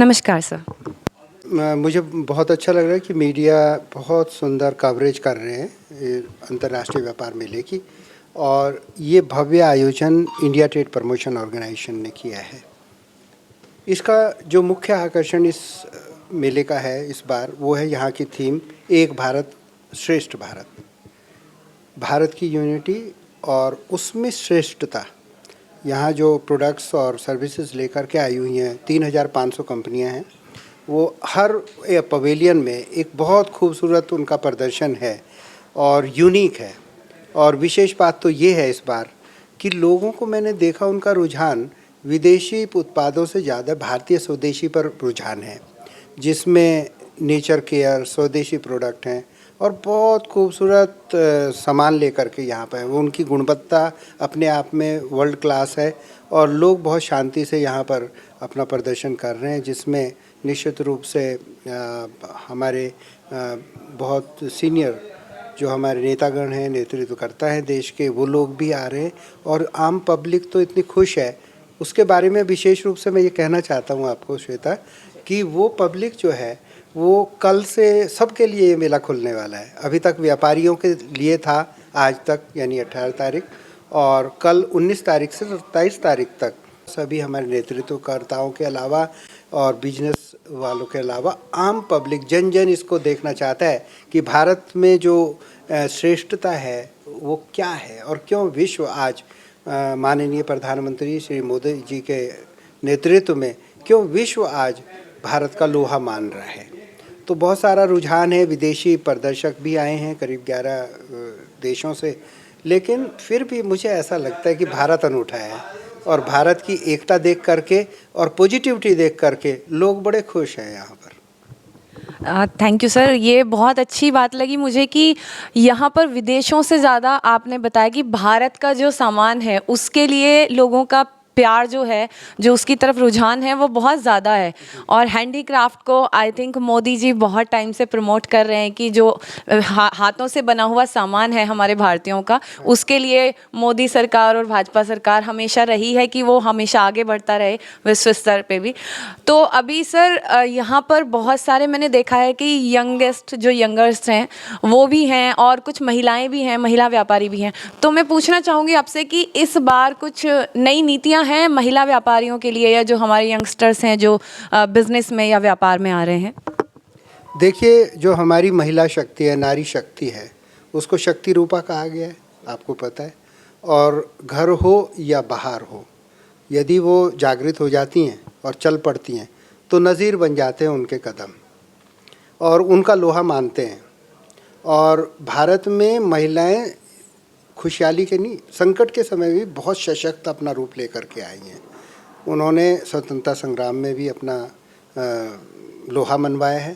नमस्कार सर। मुझे बहुत अच्छा लग रहा है कि मीडिया बहुत सुंदर कवरेज कर रहे हैं ये अंतर्राष्ट्रीय व्यापार मेले की, और ये भव्य आयोजन इंडिया ट्रेड प्रमोशन ऑर्गेनाइजेशन ने किया है। इसका जो मुख्य आकर्षण इस मेले का है इस बार, वो है यहाँ की थीम एक भारत श्रेष्ठ भारत। भारत की यूनिटी और उसमें श्रेष्ठता। यहाँ जो प्रोडक्ट्स और सर्विसेज लेकर के आई हुई हैं 3,500 कंपनियाँ हैं, वो हर पवेलियन में एक बहुत खूबसूरत उनका प्रदर्शन है और यूनिक है। और विशेष बात तो ये है इस बार कि लोगों को मैंने देखा उनका रुझान विदेशी उत्पादों से ज़्यादा भारतीय स्वदेशी पर रुझान है, जिसमें नेचर केयर स्वदेशी प्रोडक्ट हैं और बहुत खूबसूरत सामान लेकर के यहाँ पर वो उनकी गुणवत्ता अपने आप में वर्ल्ड क्लास है। और लोग बहुत शांति से यहाँ पर अपना प्रदर्शन कर रहे हैं, जिसमें निश्चित रूप से हमारे बहुत सीनियर जो हमारे नेतागण हैं, नेतृत्वकर्ता हैं देश के, वो लोग भी आ रहे हैं और आम पब्लिक तो इतनी खुश है। उसके बारे में विशेष रूप से मैं ये कहना चाहता हूँ आपको श्वेता, कि वो पब्लिक जो है वो कल से सबके लिए ये मेला खुलने वाला है। अभी तक व्यापारियों के लिए था आज तक, यानी 18 तारीख, और कल 19 तारीख से 27 तारीख तक सभी हमारे नेतृत्वकर्ताओं के अलावा और बिजनेस वालों के अलावा आम पब्लिक जन जन इसको देखना चाहता है कि भारत में जो श्रेष्ठता है वो क्या है और क्यों विश्व आज माननीय प्रधानमंत्री श्री मोदी जी के नेतृत्व में क्यों विश्व आज भारत का लोहा मान रहा है। तो बहुत सारा रुझान है, विदेशी प्रदर्शक भी आए हैं करीब 11 देशों से, लेकिन फिर भी मुझे ऐसा लगता है कि भारत अनूठा है और भारत की एकता देख करके और पॉजिटिविटी देख करके लोग बड़े खुश हैं यहाँ पर। थैंक यू सर, ये बहुत अच्छी बात लगी मुझे कि यहाँ पर विदेशों से ज़्यादा आपने बताया कि भारत का जो सामान है उसके लिए लोगों का प्यार जो है, जो उसकी तरफ रुझान है वो बहुत ज़्यादा है। और हैंडीक्राफ्ट को आई थिंक मोदी जी बहुत टाइम से प्रमोट कर रहे हैं कि जो हाथों से बना हुआ सामान है हमारे भारतीयों का, उसके लिए मोदी सरकार और भाजपा सरकार हमेशा रही है कि वो हमेशा आगे बढ़ता रहे विश्व स्तर पे भी। तो अभी सर यहाँ पर बहुत सारे मैंने देखा है कि यंगर्स हैं वो भी हैं और कुछ महिलाएं भी हैं, महिला व्यापारी भी हैं। तो मैं पूछना चाहूँगी आपसे कि इस बार कुछ नई नीतियाँ हैं महिला व्यापारियों के लिए, या जो हमारे यंगस्टर्स हैं जो बिजनेस में या व्यापार में आ रहे हैं? देखिए, जो हमारी महिला शक्ति है, नारी शक्ति है, उसको शक्ति रूपा कहा गया है, आपको पता है। और घर हो या बाहर हो, यदि वो जागृत हो जाती हैं और चल पड़ती हैं तो नज़ीर बन जाते हैं उनके कदम और उनका लोहा मानते हैं। और भारत में महिलाएं खुशहाली के नहीं, संकट के समय भी बहुत सशक्त अपना रूप लेकर के आई हैं। उन्होंने स्वतंत्रता संग्राम में भी अपना लोहा मनवाया है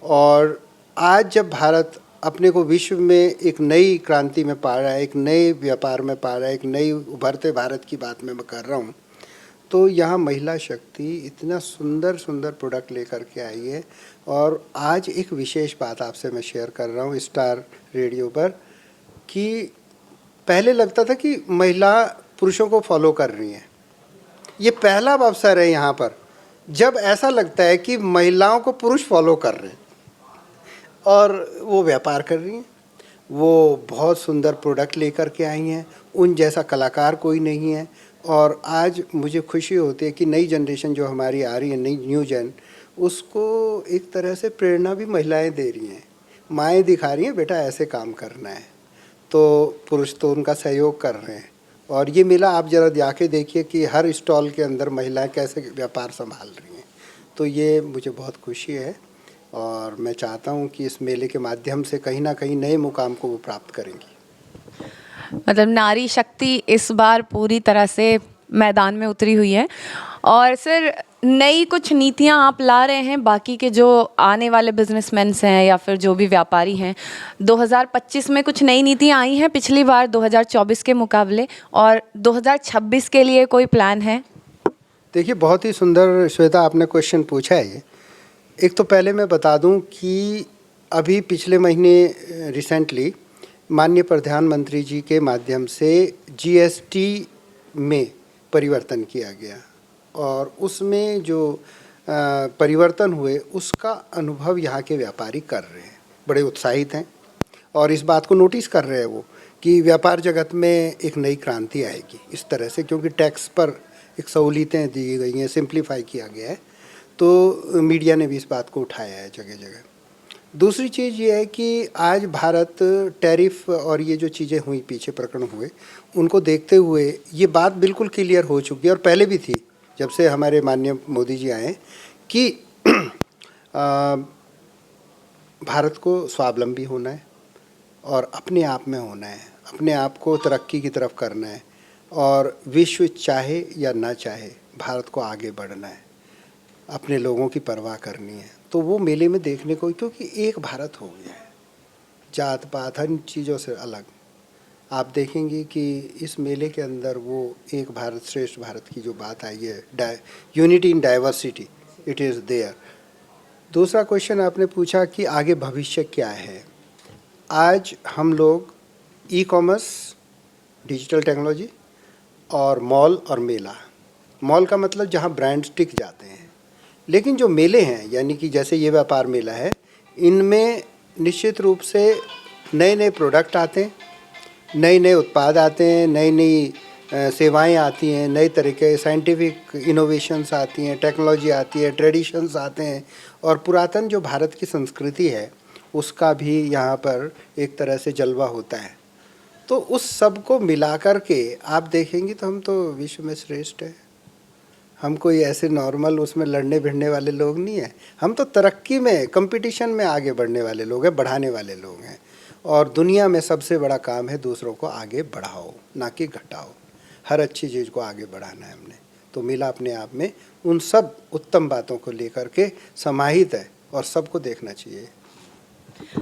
और आज जब भारत अपने को विश्व में एक नई क्रांति में पा रहा है, एक नए व्यापार में पा रहा है, एक नई उभरते भारत की बात मैं कर रहा हूँ, तो यहाँ महिला शक्ति इतना सुंदर सुंदर प्रोडक्ट लेकर के आई है। और आज एक विशेष बात आपसे मैं शेयर कर रहा हूँ स्टार रेडियो पर, कि पहले लगता था कि महिला पुरुषों को फॉलो कर रही हैं। ये पहला अवसर है यहाँ पर जब ऐसा लगता है कि महिलाओं को पुरुष फॉलो कर रहे हैं और वो व्यापार कर रही हैं। वो बहुत सुंदर प्रोडक्ट लेकर के आई हैं, उन जैसा कलाकार कोई नहीं है। और आज मुझे खुशी होती है कि नई जनरेशन जो हमारी आ रही है, नई न्यू जन, उसको एक तरह से प्रेरणा भी महिलाएं दे रही हैं, माएँ दिखा रही हैं बेटा ऐसे काम करना है, तो पुरुष तो उनका सहयोग कर रहे हैं। और ये मेला आप ज़रा जाके देखिए कि हर स्टॉल के अंदर महिलाएं कैसे व्यापार संभाल रही हैं। तो ये मुझे बहुत खुशी है और मैं चाहता हूँ कि इस मेले के माध्यम से कहीं ना कहीं नए मुकाम को वो प्राप्त करेंगी। मतलब नारी शक्ति इस बार पूरी तरह से मैदान में उतरी हुई है। और सर नई कुछ नीतियां आप ला रहे हैं बाकी के जो आने वाले बिजनेसमैन हैं या फिर जो भी व्यापारी हैं, 2025 में कुछ नई नीतियां आई हैं पिछली बार 2024 के मुकाबले, और 2026 के लिए कोई प्लान है? देखिए, बहुत ही सुंदर श्वेता आपने क्वेश्चन पूछा है ये। एक तो पहले मैं बता दूं कि अभी पिछले महीने रिसेंटली माननीय प्रधानमंत्री जी के माध्यम से जीएसटी में परिवर्तन किया गया और उसमें जो परिवर्तन हुए उसका अनुभव यहाँ के व्यापारी कर रहे हैं, बड़े उत्साहित हैं और इस बात को नोटिस कर रहे हैं वो कि व्यापार जगत में एक नई क्रांति आएगी इस तरह से, क्योंकि टैक्स पर एक सहूलियतें दी गई हैं, सिंप्लीफाई किया गया है, तो मीडिया ने भी इस बात को उठाया है जगह जगह। दूसरी चीज़ ये है कि आज भारत टैरिफ और ये जो चीज़ें हुई, पीछे प्रकरण हुए, उनको देखते हुए ये बात बिल्कुल क्लियर हो चुकी है और पहले भी थी जब से हमारे माननीय मोदी जी आए कि भारत को स्वावलंबी होना है और अपने आप में होना है, अपने आप को तरक्की की तरफ करना है और विश्व चाहे या ना चाहे भारत को आगे बढ़ना है, अपने लोगों की परवाह करनी है। तो वो मेले में देखने को, क्योंकि एक भारत हो गया है, जात पात हर चीज़ों से अलग। आप देखेंगे कि इस मेले के अंदर वो एक भारत श्रेष्ठ भारत की जो बात आई है, unity in diversity, it is there. दूसरा क्वेश्चन आपने पूछा कि आगे भविष्य क्या है। आज हम लोग ई कॉमर्स, डिजिटल टेक्नोलॉजी और मॉल और मेला, मॉल का मतलब जहाँ ब्रांड्स टिक जाते हैं, लेकिन जो मेले हैं यानी कि जैसे ये व्यापार मेला है, इनमें निश्चित रूप से नए नए प्रोडक्ट आते हैं, नए नए उत्पाद आते हैं, नई नई सेवाएं आती हैं, नए तरीके साइंटिफिक इनोवेशंस आती हैं, टेक्नोलॉजी आती है, ट्रेडिशंस आते हैं और पुरातन जो भारत की संस्कृति है उसका भी यहाँ पर एक तरह से जलवा होता है। तो उस सब को मिला कर के आप देखेंगे तो हम तो विश्व में श्रेष्ठ हैं। हम कोई ऐसे नॉर्मल उसमें लड़ने भिड़ने वाले लोग नहीं हैं, हम तो तरक्की में, कंपटीशन में आगे बढ़ने वाले लोग हैं, बढ़ाने वाले लोग हैं। और दुनिया में सबसे बड़ा काम है दूसरों को आगे बढ़ाओ, ना कि घटाओ। हर अच्छी चीज़ को आगे बढ़ाना है हमने। तो मेला अपने आप में उन सब उत्तम बातों को लेकर के समाहित है और सबको देखना चाहिए।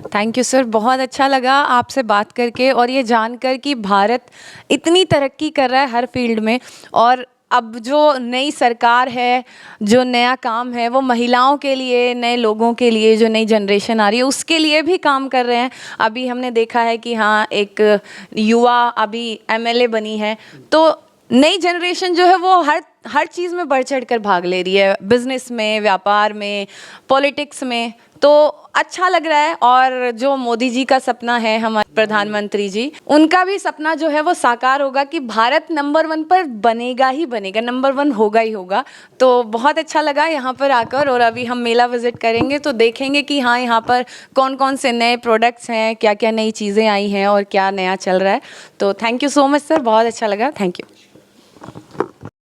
थैंक यू सर, बहुत अच्छा लगा आपसे बात करके और ये जानकर कि भारत इतनी तरक्की कर रहा है हर फील्ड में, और अब जो नई सरकार है, जो नया काम है वो महिलाओं के लिए, नए लोगों के लिए, जो नई जनरेशन आ रही है उसके लिए भी काम कर रहे हैं। अभी हमने देखा है कि हाँ, एक युवा अभी एमएलए बनी है, तो नई जनरेशन जो है वो हर चीज़ में बढ़ चढ़ कर भाग ले रही है, बिजनेस में, व्यापार में, पॉलिटिक्स में। तो अच्छा लग रहा है। और जो मोदी जी का सपना है, हमारे प्रधानमंत्री जी, उनका भी सपना जो है वो साकार होगा कि भारत नंबर 1 पर बनेगा ही बनेगा, नंबर 1 होगा ही होगा। तो बहुत अच्छा लगा यहाँ पर आकर, और अभी हम मेला विजिट करेंगे तो देखेंगे कि हाँ, यहाँ पर कौन कौन से नए प्रोडक्ट्स हैं, क्या क्या नई चीज़ें आई हैं और क्या नया चल रहा है। तो thank you so much sir, बहुत अच्छा लगा, थैंक यू।